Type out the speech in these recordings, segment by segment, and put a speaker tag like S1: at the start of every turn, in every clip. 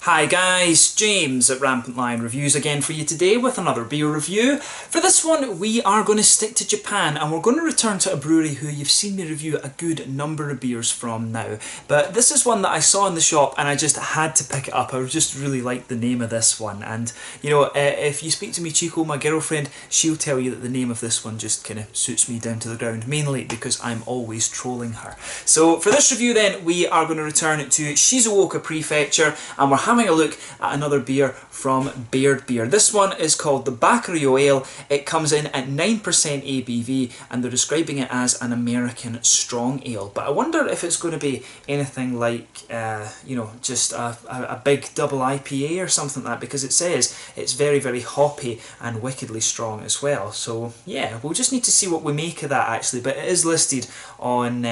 S1: Hi guys, James at RampantLionReviews again for you today with another beer review. For this one we are going to stick to Japan and we're going to return to a brewery who you've seen me review a good number of beers from now. But this is one that I saw in the shop and I just had to pick it up. I just really liked the name of this one, and you know, if you speak to Michiko, my girlfriend, she'll tell you that the name of this one just kind of suits me down to the ground, mainly because I'm always trolling her. So for this review then we are going to return to Shizuoka Prefecture and we're having a look at another beer from Baird Beer. This one is called the Bakaryo Ale. It comes in at 9% ABV and they're describing it as an American strong ale. But I wonder if it's going to be anything like, you know, just a big double IPA or something like that, because it says it's very, very hoppy and wickedly strong as well. So yeah, we'll just need to see what we make of that actually. But it is listed on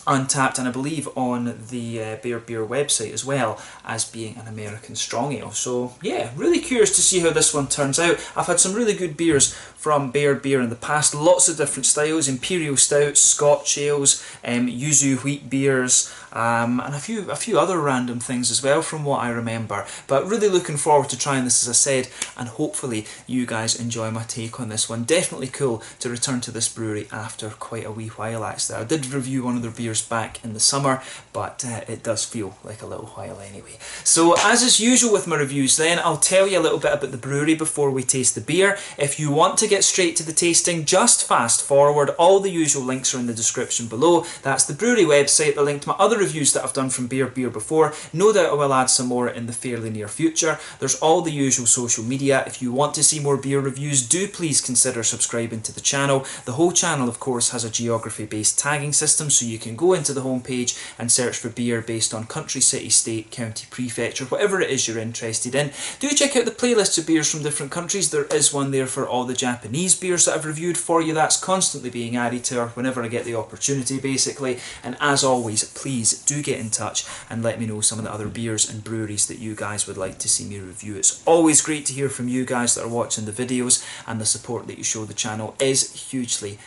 S1: Untappd and I believe on the Baird Beer website as well as being an American strong ale. So yeah, really curious to see how this one turns out. I've had some really good beers from Baird Beer in the past, lots of different styles, imperial stouts, Scotch ales, yuzu wheat beers, and a few other random things as well from what I remember. But really looking forward to trying this, as I said, and hopefully you guys enjoy my take on this one. Definitely cool to return to this brewery after quite a wee while actually. I did review one of their beers back in the summer, but it does feel like a little while anyway. So as is usual with my reviews then, I'll tell you a little bit about the brewery before we taste the beer. If you want to get straight to the tasting, just fast forward. All the usual links are in the description below. That's the brewery website, the link to my other reviews that I've done from Baird Beer before. No doubt I will add some more in the fairly near future. There's all the usual social media. If you want to see more beer reviews, do please consider subscribing to the channel. The whole channel of course has a geography based tagging system, so you can go into the homepage and search for beer based on country, city, state, county, prefecture, whatever it is you're interested in. Do check out the playlists of beers from different countries. There is one there for all the Japanese beers that I've reviewed for you. That's constantly being added to her whenever I get the opportunity basically. And as always, please do get in touch and let me know some of the other beers and breweries that you guys would like to see me review. It's always great to hear from you guys that are watching the videos, and the support that you show the channel is hugely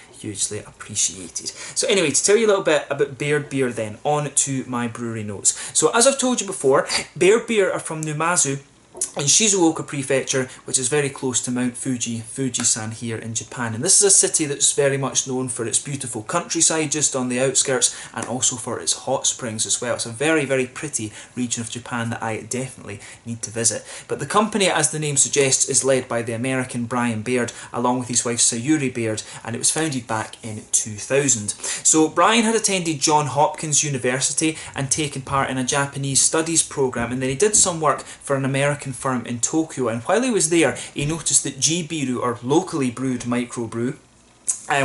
S1: appreciated. So anyway, to tell you a little bit about Baird Beer then, on to my brewery notes. So as I've told you before, Baird Beer are from Numazu in Shizuoka Prefecture, which is very close to Mount Fuji-san here in Japan. And this is a city that's very much known for its beautiful countryside just on the outskirts, and also for its hot springs as well. It's a very, very pretty region of Japan that I definitely need to visit. But the company, as the name suggests, is led by the American Brian Baird, along with his wife Sayuri Baird, and it was founded back in 2000. So Brian had attended Johns Hopkins University and taken part in a Japanese studies program, and then he did some work for an American firm in Tokyo, and while he was there he noticed that G-Biru, or locally brewed microbrew,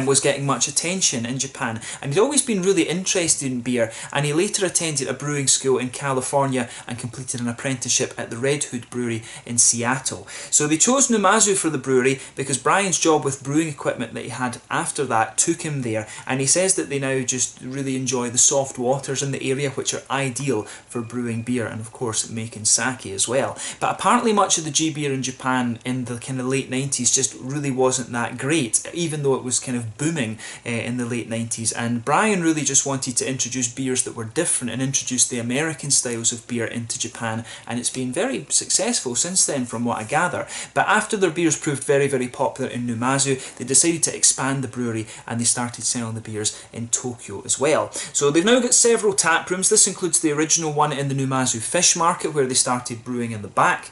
S1: was getting much attention in Japan, and he'd always been really interested in beer, and he later attended a brewing school in California and completed an apprenticeship at the Red Hood Brewery in Seattle. So they chose Numazu for the brewery because Brian's job with brewing equipment that he had after that took him there, and he says that they now just really enjoy the soft waters in the area, which are ideal for brewing beer and of course making sake as well. But apparently much of the G-Beer in Japan in the kind of late 90s just really wasn't that great, even though it was kind of booming in the late 90s, and Brian really just wanted to introduce beers that were different and introduce the American styles of beer into Japan, and it's been very successful since then from what I gather. But after their beers proved very, very popular in Numazu, they decided to expand the brewery and they started selling the beers in Tokyo as well. So they've now got several tap rooms. This includes the original one in the Numazu Fish Market where they started brewing in the back.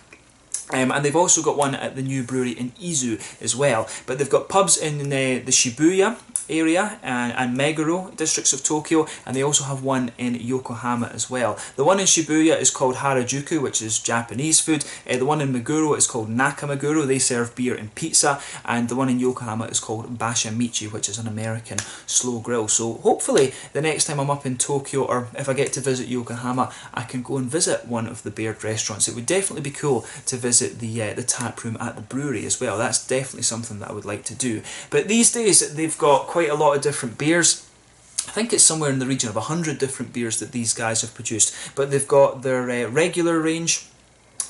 S1: And they've also got one at the new brewery in Izu as well. But they've got pubs in the Shibuya area and Meguro districts of Tokyo, and they also have one in Yokohama as well. The one in Shibuya is called Harajuku, which is Japanese food. The one in Meguro is called Nakameguro, they serve beer and pizza, and the one in Yokohama is called Bashamichi, which is an American slow grill. So hopefully the next time I'm up in Tokyo, or if I get to visit Yokohama, I can go and visit one of the Baird restaurants. It would definitely be cool to visit the tap room at the brewery as well. That's definitely something that I would like to do. But these days they've got quite a lot of different beers. I think it's somewhere in the region of 100 different beers that these guys have produced. But they've got their regular range,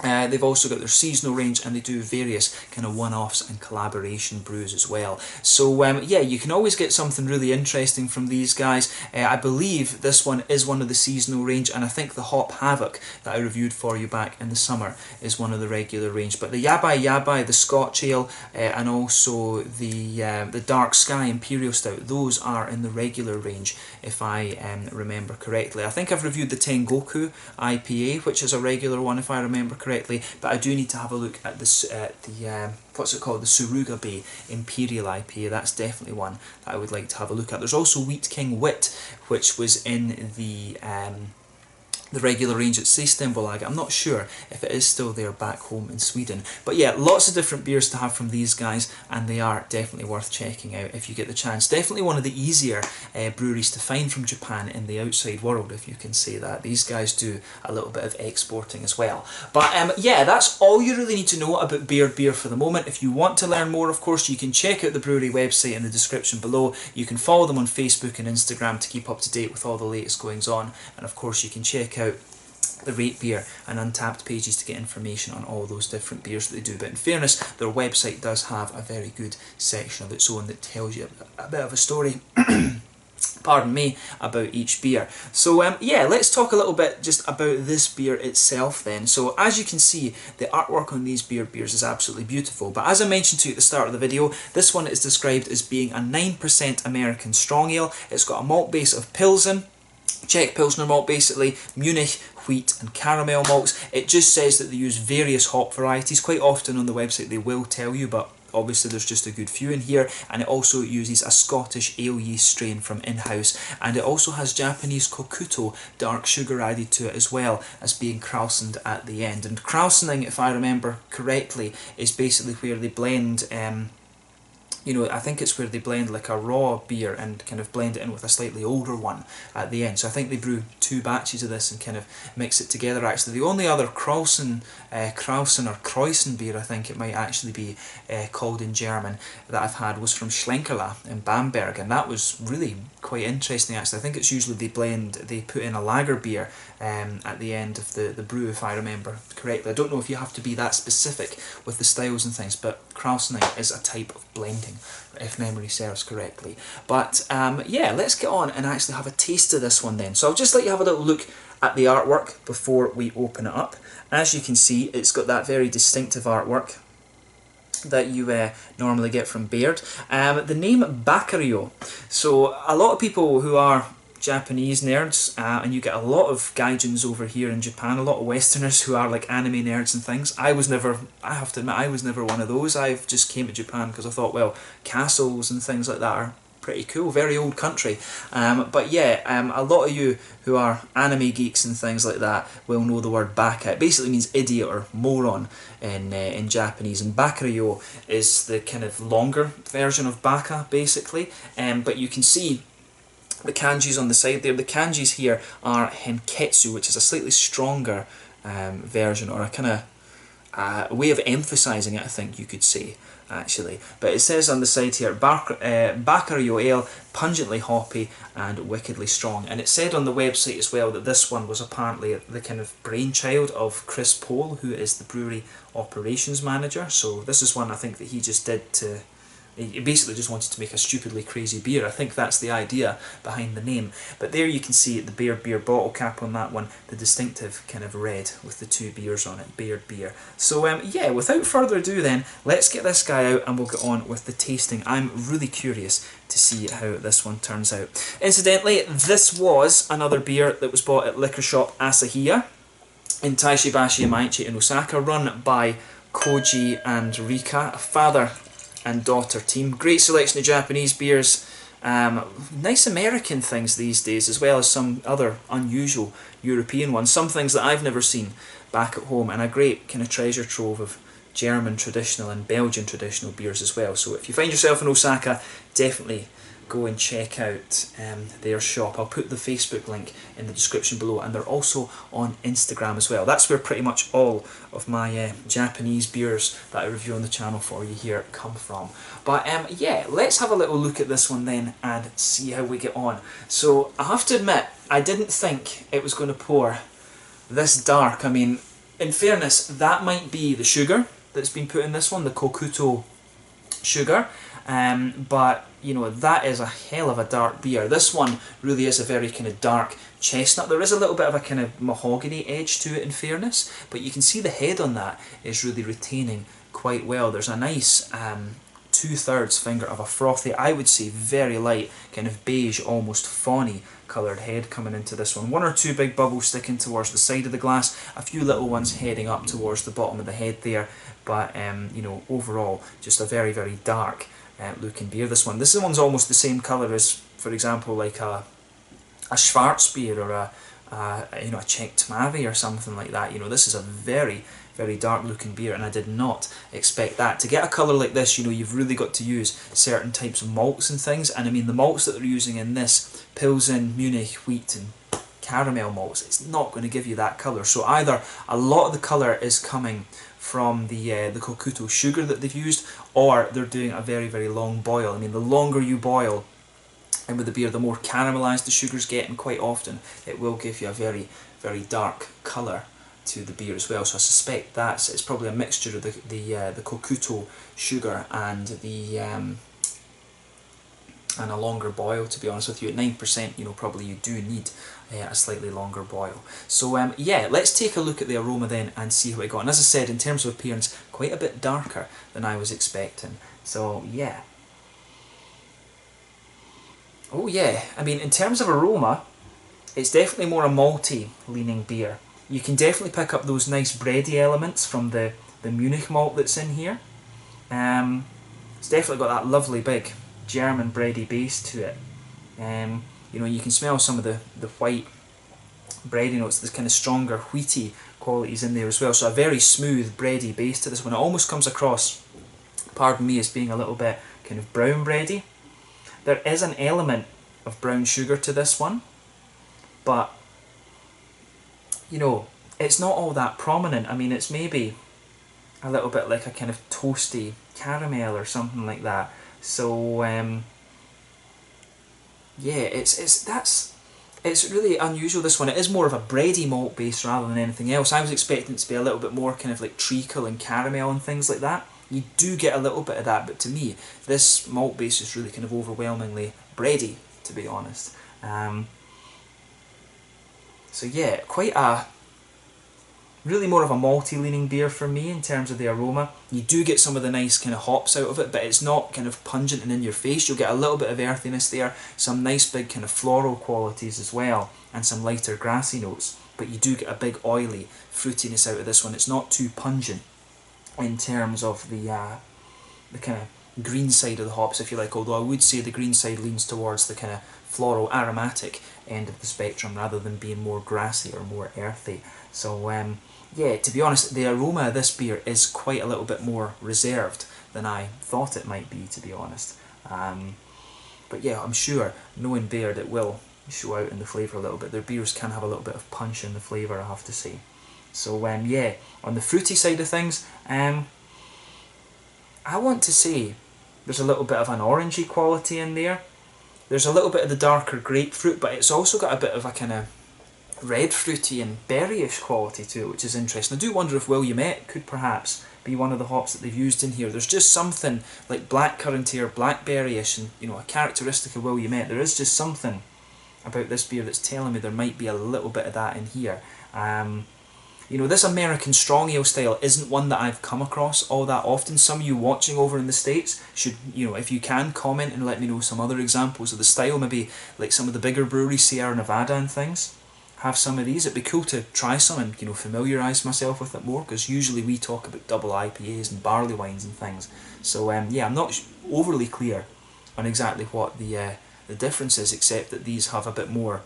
S1: They've also got their seasonal range, and they do various kind of one-offs and collaboration brews as well. So yeah, you can always get something really interesting from these guys. I believe this one is one of the seasonal range, and I think the Hop Havoc that I reviewed for you back in the summer is one of the regular range. But the Yabai Yabai, the Scotch Ale, and also the Dark Sky Imperial Stout, those are in the regular range, if I remember correctly. I think I've reviewed the Tengoku IPA, which is a regular one if I remember correctly, but I do need to have a look at this, what's it called, the Suruga Bay Imperial IPA. That's definitely one that I would like to have a look at. There's also Wheat King Wit, which was in the regular range at Systembolaget. I'm not sure if it is still there back home in Sweden. But yeah, lots of different beers to have from these guys, and they are definitely worth checking out if you get the chance. Definitely one of the easier breweries to find from Japan in the outside world, if you can say that. These guys do a little bit of exporting as well. But yeah, that's all you really need to know about Baird Beer for the moment. If you want to learn more, of course, you can check out the brewery website in the description below. You can follow them on Facebook and Instagram to keep up to date with all the latest goings on. And of course, you can check out the Rate Beer and Untappd pages to get information on all those different beers that they do. But in fairness, their website does have a very good section of its own that tells you a bit of a story pardon me, about each beer. So yeah, let's talk a little bit just about this beer itself then. So as you can see, the artwork on these Baird beers is absolutely beautiful. But as I mentioned to you at the start of the video, this one is described as being a 9% American strong ale. It's got a malt base of Pilsen, Czech Pilsner malt basically, Munich wheat and caramel malts. It just says that they use various hop varieties. Quite often on the website they will tell you, but obviously there's just a good few in here. And it also uses a Scottish ale yeast strain from in-house, and it also has Japanese kokuto dark sugar added to it as well as being krausened at the end. And krausening, if I remember correctly, is basically where they blend you know, I think it's where they blend like a raw beer and kind of blend it in with a slightly older one at the end. So I think they brew 2 batches of this and kind of mix it together actually. The only other Krausen or Kreuzen beer, I think it might actually be called in German, that I've had was from Schlenkerla in Bamberg, and that was really quite interesting actually. I think it's usually they put in a lager beer at the end of the brew, if I remember correctly. I don't know if you have to be that specific with the styles and things, but Krausening is a type of blending, if memory serves correctly. But yeah, let's get on and actually have a taste of this one then. So I'll just let you have a little look at the artwork before we open it up. As you can see, it's got that very distinctive artwork that you normally get from Baird. The name Bakaryo. So a lot of people who are Japanese nerds, and you get a lot of gaijins over here in Japan, a lot of Westerners who are like anime nerds and things. I have to admit, I was never one of those. I just came to Japan because I thought, well, castles and things like that are pretty cool, very old country. But yeah, a lot of you who are anime geeks and things like that will know the word baka. It basically means idiot or moron in Japanese, and bakaryo is the kind of longer version of baka basically. But you can see the kanjis on the side there. The kanjis here are henketsu, which is a slightly stronger version, or a kind of way of emphasising it, I think you could say, actually. But it says on the side here, Bakaryo Ale, pungently hoppy and wickedly strong. And it said on the website as well that this one was apparently the kind of brainchild of Chris Pohl, who is the brewery operations manager. So this is one I think that he just did to... He basically just wanted to make a stupidly crazy beer. I think that's the idea behind the name. But there you can see the Baird Beer bottle cap on that one, the distinctive kind of red with the 2 beers on it, Baird Beer. So yeah, without further ado then, let's get this guy out and we'll get on with the tasting. I'm really curious to see how this one turns out. Incidentally, this was another beer that was bought at liquor shop Asahiya in Taishibashi Amaichi in Osaka, run by Koji and Rika, a father and daughter team. Great selection of Japanese beers, nice American things these days, as well as some other unusual European ones, some things that I've never seen back at home, and a great kind of treasure trove of German traditional and Belgian traditional beers as well. So if you find yourself in Osaka, definitely go and check out their shop. I'll put the Facebook link in the description below, and they're also on Instagram as well. That's where pretty much all of my Japanese beers that I review on the channel for you here come from. But yeah, let's have a little look at this one then and see how we get on. So I have to admit, I didn't think it was going to pour this dark. I mean, in fairness, that might be the sugar that's been put in this one, the Kokuto sugar, but you know, that is a hell of a dark beer. This one really is a very kind of dark chestnut. There is a little bit of a kind of mahogany edge to it, in fairness, but you can see the head on that is really retaining quite well. There's a nice 2/3 finger of a frothy, I would say very light, kind of beige, almost fawny coloured head coming into this one. 1 or 2 big bubbles sticking towards the side of the glass, a few little ones heading up towards the bottom of the head there, but you know, overall just a very, very dark looking beer. This one's almost the same colour as, for example, like a Schwarzbier or a you know, a Czech Tmavy or something like that. You know, this is a very, very dark looking beer, and I did not expect that. To get a colour like this, you know, you've really got to use certain types of malts and things, and I mean the malts that they're using in this, Pilsen, Munich, wheat and caramel malts, it's not going to give you that colour. So either a lot of the colour is coming from the Kokuto sugar that they've used, or they're doing a very, very long boil. I mean, the longer you boil and with the beer, the more caramelised the sugar's getting. Quite often it will give you a very, very dark colour to the beer as well. So I suspect it's probably a mixture of the Kokuto sugar and the and a longer boil, to be honest with you. At 9%, you know, probably you do need a slightly longer boil. So yeah, let's take a look at the aroma then and see how it got. And as I said, in terms of appearance, quite a bit darker than I was expecting. So yeah. Oh yeah, I mean, in terms of aroma, it's definitely more a malty leaning beer. You can definitely pick up those nice bready elements from the Munich malt that's in here. It's definitely got that lovely big German bready base to it. You know, you can smell some of the white bready notes, this kind of stronger wheaty qualities in there as well. So a very smooth bready base to this one. It almost comes across, pardon me, as being a little bit kind of brown bready. There is an element of brown sugar to this one, but you know, it's not all that prominent. I mean, it's maybe a little bit like a kind of toasty caramel or something like that. So yeah, it's really unusual, this one. It is more of a bready malt base rather than anything else. I was expecting it to be a little bit more kind of like treacle and caramel and things like that. You do get a little bit of that, but to me, this malt base is really kind of overwhelmingly bready, to be honest. So yeah, really more of a malty leaning beer for me in terms of the aroma. You do get some of the nice kind of hops out of it, but it's not kind of pungent and in your face. You'll get a little bit of earthiness there, some nice big kind of floral qualities as well, and some lighter grassy notes. But you do get a big oily fruitiness out of this one. It's not too pungent in terms of the kind of green side of the hops, if you like, although I would say the green side leans towards the kind of floral aromatic end of the spectrum rather than being more grassy or more earthy. So yeah, to be honest, the aroma of this beer is quite a little bit more reserved than I thought it might be, to be honest. But yeah, I'm sure, knowing Baird, it will show out in the flavour a little bit. Their beers can have a little bit of punch in the flavour, I have to say. So yeah, on the fruity side of things, I want to say there's a little bit of an orangey quality in there. There's a little bit of the darker grapefruit, but it's also got a bit of a kind of red fruity and berryish quality to it, which is interesting. I do wonder if Williamette could perhaps be one of the hops that they've used in here. There's just something like blackcurranty or blackberryish, and you know, a characteristic of Williamette. There is just something about this beer that's telling me there might be a little bit of that in here. You know, this American strong ale style isn't one that I've come across all that often. Some of you watching over in the States should, you know, if you can, comment and let me know some other examples of the style. Maybe like some of the bigger breweries, Sierra Nevada and things, have some of these. It'd be cool to try some and, you know, familiarise myself with it more, because usually we talk about double IPAs and barley wines and things. So yeah, I'm not overly clear on exactly what the difference is, except that these have a bit more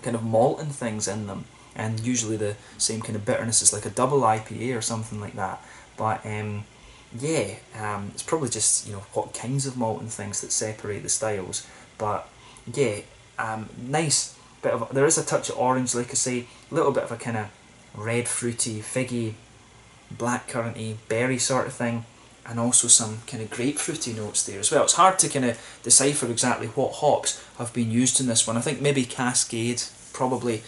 S1: kind of malt and things in them, and usually the same kind of bitterness as like a double IPA or something like that. But yeah, it's probably just, you know, what kinds of malt and things that separate the styles. But yeah, nice bit of, there is a touch of orange, like I say, a little bit of a kind of red fruity, figgy, blackcurranty, berry sort of thing, and also some kind of grapefruity notes there as well. It's hard to kind of decipher exactly what hops have been used in this one. I think maybe Cascade probably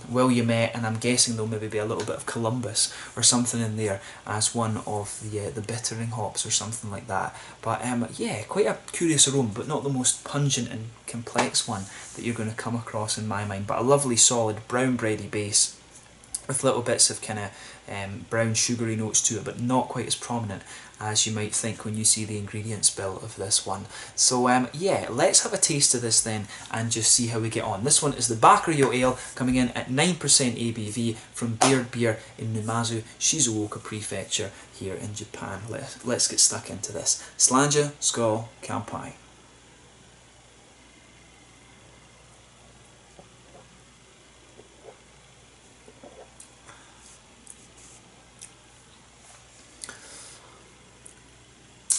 S1: Williamette, and I'm guessing there'll maybe be a little bit of Columbus or something in there as one of the bittering hops or something like that. But yeah, quite a curious aroma, but not the most pungent and complex one that you're going to come across in my mind. But a lovely solid brown bready base with little bits of kind of brown sugary notes to it, but not quite as prominent as you might think when you see the ingredients bill of this one. So yeah, let's have a taste of this then and just see how we get on. This one is the Bakaryo Ale, coming in at 9% ABV from Baird Beer in Numazu, Shizuoka Prefecture here in Japan. Let's get stuck into this. Slanja, skål, kanpai.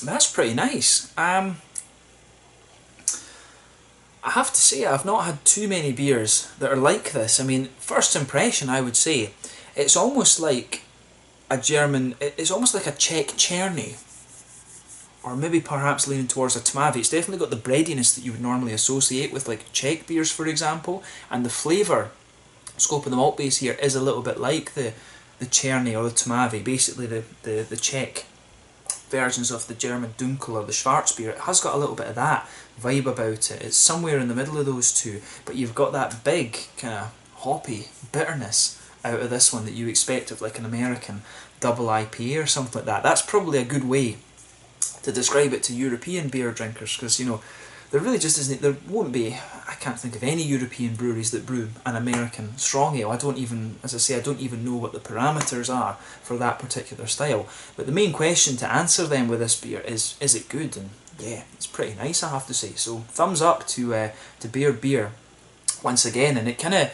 S1: That's pretty nice. I have to say, I've not had too many beers that are like this. I mean, first impression, I would say, it's almost like a German, it's almost like a Czech Cherny, or maybe perhaps leaning towards a Tmavi. It's definitely got the breadiness that you would normally associate with like Czech beers, for example, and the flavour scope of the malt base here is a little bit like the Cherny or the Tmavi, basically the Czech versions of the German Dunkel or the Schwarzbier. It has got a little bit of that vibe about it. It's somewhere in the middle of those two, but you've got that big kind of hoppy bitterness out of this one that you expect of like an American double IPA or something like that. That's probably a good way to describe it to European beer drinkers, because you know, there really just isn't, there won't be, I can't think of any European breweries that brew an American strong ale. I don't even, as I say, I don't even know what the parameters are for that particular style. But the main question to answer then with this beer is it good? And yeah, it's pretty nice, I have to say. So thumbs up to Baird Beer once again. And it kind of,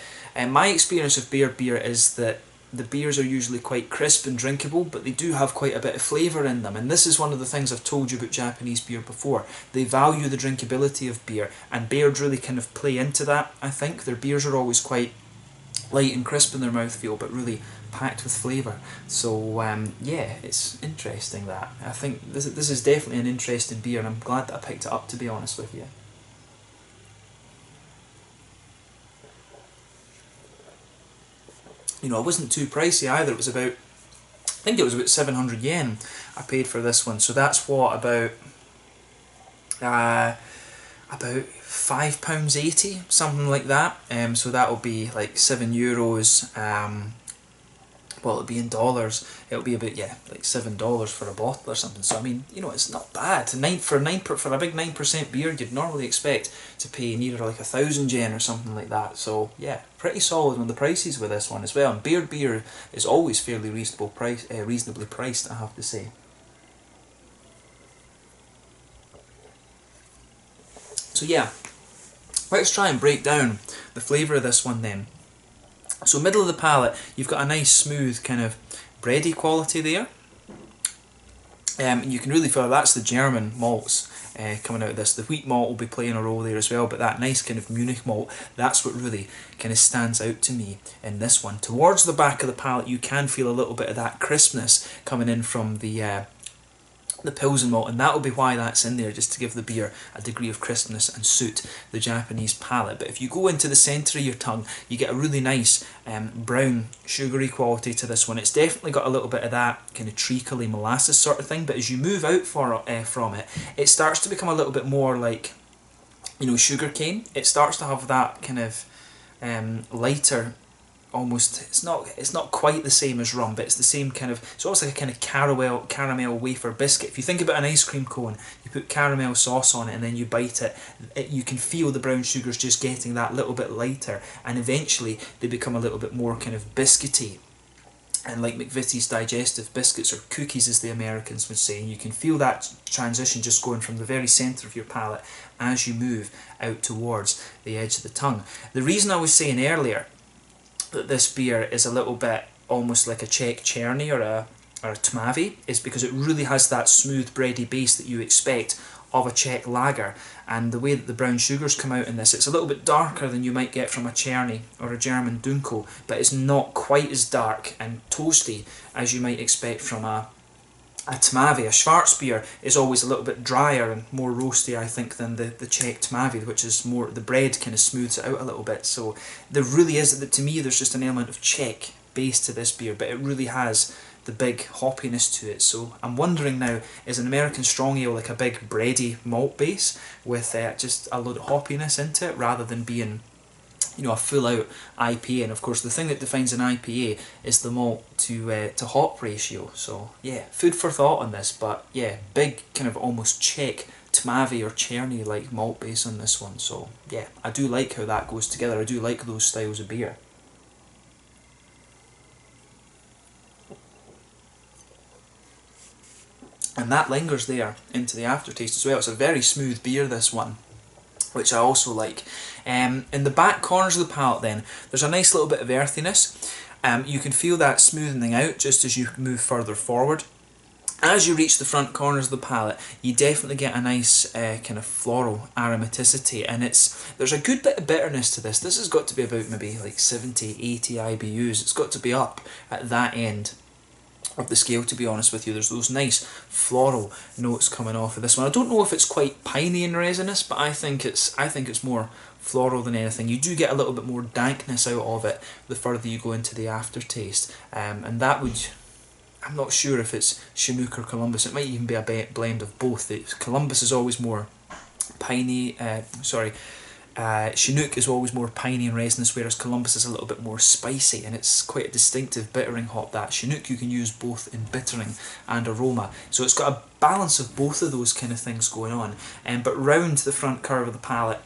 S1: my experience of Baird Beer is that the beers are usually quite crisp and drinkable, but they do have quite a bit of flavour in them. And this is one of the things I've told you about Japanese beer before. They value the drinkability of beer, and Baird really kind of play into that, I think. Their beers are always quite light and crisp in their mouthfeel, but really packed with flavour. So yeah, it's interesting that. I think this is definitely an interesting beer, and I'm glad that I picked it up, to be honest with you. You know, it wasn't too pricey either. It was about, I think it was about 700 yen I paid for this one. So that's what, about £5.80, something like that. So that'll be like €7. Well, it'll be in dollars. It'll be about, yeah, like $7 for a bottle or something. So I mean, you know, it's not bad. For a big 9% beer, you'd normally expect to pay nearer like 1,000 yen or something like that. So yeah, pretty solid on the prices with this one as well. And Baird Beer is always fairly reasonably priced, I have to say. So yeah, let's try and break down the flavour of this one then. So middle of the palate, you've got a nice smooth kind of bready quality there. You can really feel that's the German malts coming out of this. The wheat malt will be playing a role there as well, but that nice kind of Munich malt, that's what really kind of stands out to me in this one. Towards the back of the palate, you can feel a little bit of that crispness coming in from the Pilsen malt, and that will be why that's in there, just to give the beer a degree of crispness and suit the Japanese palate. But if you go into the centre of your tongue, you get a really nice brown sugary quality to this one. It's definitely got a little bit of that kind of treacly molasses sort of thing, but as you move out from it, it starts to become a little bit more like, you know, sugar cane. It starts to have that kind of lighter, almost, it's not quite the same as rum, but it's the same kind of, it's almost like a kind of caramel wafer biscuit. If you think about an ice cream cone, you put caramel sauce on it and then you bite it, you can feel the brown sugars just getting that little bit lighter, and eventually they become a little bit more kind of biscuity, and like McVitie's digestive biscuits, or cookies as the Americans would say, and you can feel that transition just going from the very centre of your palate as you move out towards the edge of the tongue. The reason I was saying earlier that this beer is a little bit almost like a Czech Cherny or a Tmavi is because it really has that smooth bready base that you expect of a Czech lager, and the way that the brown sugars come out in this, it's a little bit darker than you might get from a Cherny or a German Dunkel, but it's not quite as dark and toasty as you might expect from a a Tmavi, a Schwarzbier, is always a little bit drier and more roasty, I think, than the Czech Tmavi, which is more, the bread kind of smooths it out a little bit. So there really is, to me, there's just an element of Czech base to this beer, but it really has the big hoppiness to it. So I'm wondering now, is an American strong ale like a big bready malt base with just a load of hoppiness into it, rather than being, you know, a full out IPA? And of course the thing that defines an IPA is the malt to hop ratio. So yeah, food for thought on this, but yeah, big kind of almost Czech Tmavi or Cherny like malt base on this one. So yeah, I do like how that goes together. I do like those styles of beer. And that lingers there into the aftertaste as well. It's a very smooth beer, this one, which I also like. In the back corners of the palate then, there's a nice little bit of earthiness. You can feel that smoothing out just as you move further forward. As you reach the front corners of the palate, you definitely get a nice kind of floral aromaticity, and there's a good bit of bitterness to this. This has got to be about maybe like 70, 80 IBUs. It's got to be up at that end of the scale, to be honest with you. There's those nice floral notes coming off of this one. I don't know if it's quite piney and resinous, but I think it's more floral than anything. You do get a little bit more dankness out of it the further you go into the aftertaste, and that would, I'm not sure if it's Chinook or Columbus. It might even be a blend of both. Columbus is always more piney, Chinook is always more piney and resinous, whereas Columbus is a little bit more spicy, and it's quite a distinctive bittering hop. That Chinook you can use both in bittering and aroma, so it's got a balance of both of those kind of things going on. But round the front curve of the palate,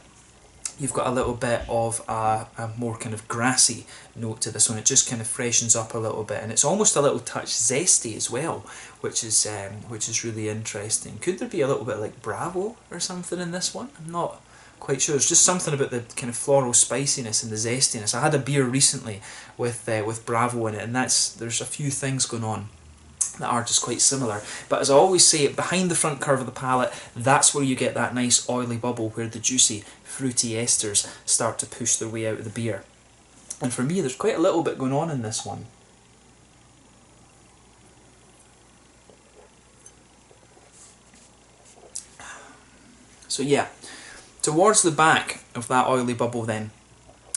S1: you've got a little bit of a more kind of grassy note to this one. It just kind of freshens up a little bit, and it's almost a little touch zesty as well, which is really interesting. Could there be a little bit like Bravo or something in this one? I'm not quite sure. It's just something about the kind of floral spiciness and the zestiness. I had a beer recently with Bravo in it, and there's a few things going on that are just quite similar. But as I always say, behind the front curve of the palate, that's where you get that nice oily bubble where the juicy fruity esters start to push their way out of the beer. And for me, there's quite a little bit going on in this one. So yeah, towards the back of that oily bubble then,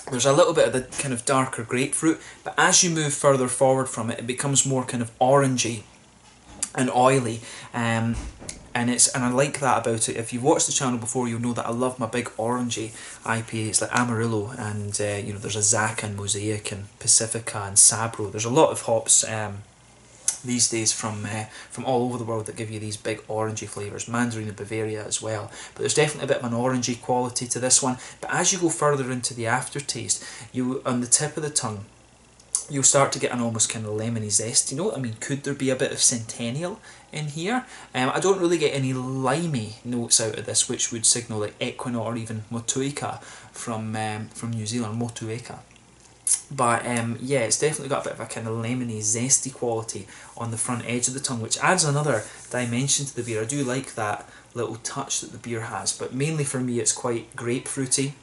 S1: there's a little bit of the kind of darker grapefruit, but as you move further forward from it, it becomes more kind of orangey and oily, and I like that about it. If you've watched the channel before, you'll know that I love my big orangey IPAs like Amarillo, and you know, there's a Zaka and Mosaic and Pacifica and Sabro. There's a lot of hops these days from all over the world that give you these big orangey flavours. Mandarin and Bavaria as well. But there's definitely a bit of an orangey quality to this one. But as you go further into the aftertaste, on the tip of the tongue, you'll start to get an almost kind of lemony zesty note. I mean, could there be a bit of Centennial in here? I don't really get any limey notes out of this, which would signal like Equinor or even Motueka from New Zealand, Motueka. But yeah, it's definitely got a bit of a kind of lemony, zesty quality on the front edge of the tongue, which adds another dimension to the beer. I do like that little touch that the beer has, but mainly for me it's quite grapefruity.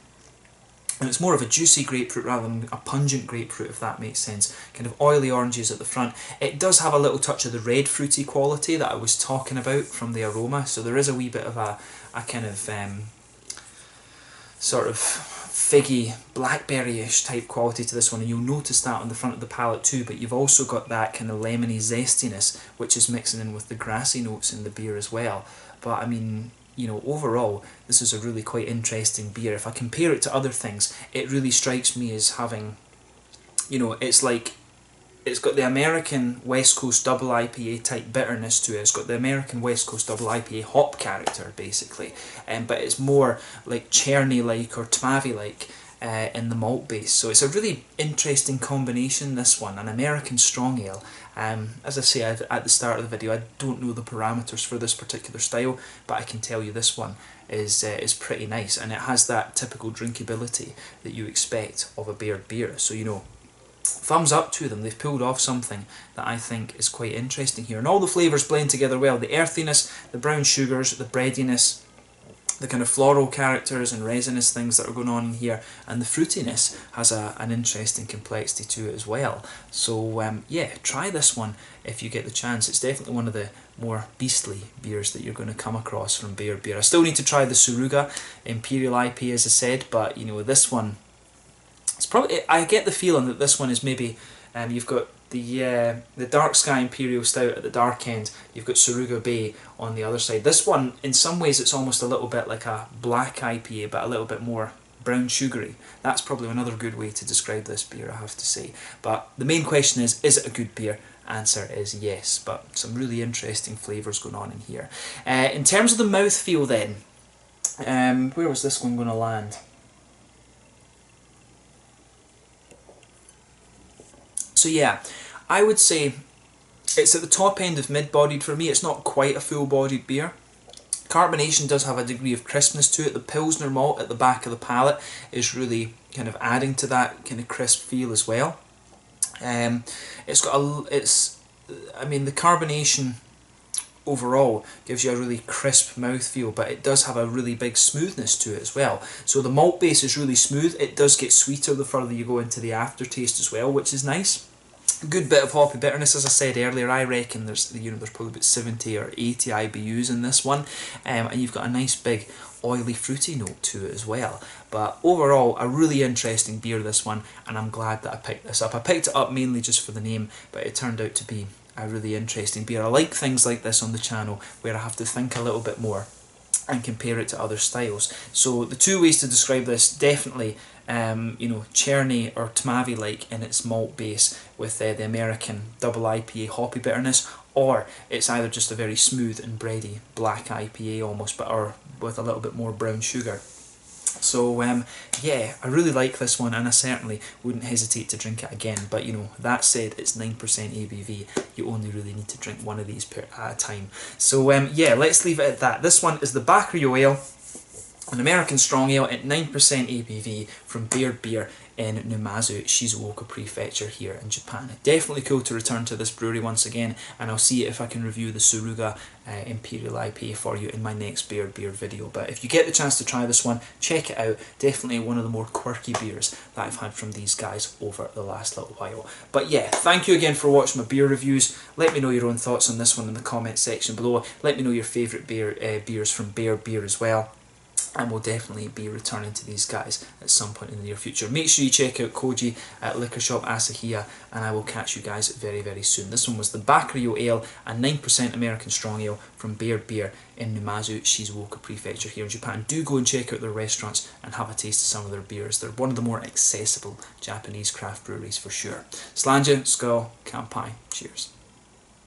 S1: And it's more of a juicy grapefruit rather than a pungent grapefruit, if that makes sense. Kind of oily oranges at the front. It does have a little touch of the red fruity quality that I was talking about from the aroma, so there is a wee bit of a kind of sort of figgy, blackberry-ish type quality to this one, and you'll notice that on the front of the palate too, but you've also got that kind of lemony zestiness, which is mixing in with the grassy notes in the beer as well. But I mean, you know, overall, this is a really quite interesting beer. If I compare it to other things, it really strikes me as having, you know, it's like, it's got the American West Coast double IPA type bitterness to it. It's got the American West Coast double IPA hop character, basically. But it's more like Cherny-like or Tmavi-like in the malt base. So it's a really interesting combination, this one, an American strong ale. As I say at the start of the video, I don't know the parameters for this particular style, but I can tell you this one is pretty nice, and it has that typical drinkability that you expect of a Baird beer. So, you know, thumbs up to them. They've pulled off something that I think is quite interesting here, and all the flavours blend together well. The earthiness, the brown sugars, the breadiness, the kind of floral characters and resinous things that are going on in here, and the fruitiness has an interesting complexity to it as well. So yeah, try this one if you get the chance. It's definitely one of the more beastly beers that you're going to come across from Baird Beer. I still need to try the Suruga Imperial IPA, as I said, but you know, this one, it's probably, I get the feeling that this one is maybe, you've got the Dark Sky Imperial Stout at the dark end, you've got Suruga Bay on the other side. This one, in some ways, it's almost a little bit like a black IPA, but a little bit more brown sugary. That's probably another good way to describe this beer, I have to say. But the main question is it a good beer? Answer is yes, but some really interesting flavours going on in here. In terms of the mouthfeel then, where was this one going to land? So yeah, I would say it's at the top end of mid-bodied for me. It's not quite a full-bodied beer. Carbonation does have a degree of crispness to it. The Pilsner malt at the back of the palate is really kind of adding to that kind of crisp feel as well. It's got I mean, the carbonation overall gives you a really crisp mouthfeel, but it does have a really big smoothness to it as well. So the malt base is really smooth. It does get sweeter the further you go into the aftertaste as well, which is nice. A good bit of hoppy bitterness, as I said earlier. I reckon there's probably about 70 or 80 IBUs in this one, and you've got a nice big oily fruity note to it as well. But overall, a really interesting beer, this one, and I'm glad that I picked this up. I picked it up mainly just for the name, but it turned out to be a really interesting beer. I like things like this on the channel where I have to think a little bit more and compare it to other styles. So the two ways to describe this, definitely you know, Cherny or Tamavi like in its malt base with the American double IPA hoppy bitterness, or it's either just a very smooth and bready black IPA almost, but or with a little bit more brown sugar. So yeah, I really like this one, and I certainly wouldn't hesitate to drink it again. But you know, that said, it's 9% ABV. You only really need to drink one of these at a time. So yeah, let's leave it at that. This one is the Bakaryo Ale, an American strong ale at 9% ABV from Baird Beer in Numazu, Shizuoka Prefecture here in Japan. Definitely cool to return to this brewery once again, and I'll see if I can review the Suruga Imperial IPA for you in my next Baird Beer video. But if you get the chance to try this one, check it out. Definitely one of the more quirky beers that I've had from these guys over the last little while. But yeah, thank you again for watching my beer reviews. Let me know your own thoughts on this one in the comment section below. Let me know your favourite beers from Baird Beer as well. And we'll definitely be returning to these guys at some point in the near future. Make sure you check out Koji at Liquor Shop Asahiya, and I will catch you guys very, very soon. This one was the Bakaryo Ale, a 9% American strong ale from Baird Beer in Numazu, Shizuoka Prefecture here in Japan. Do go and check out their restaurants and have a taste of some of their beers. They're one of the more accessible Japanese craft breweries for sure. Slanja, Skål, Kampai, cheers.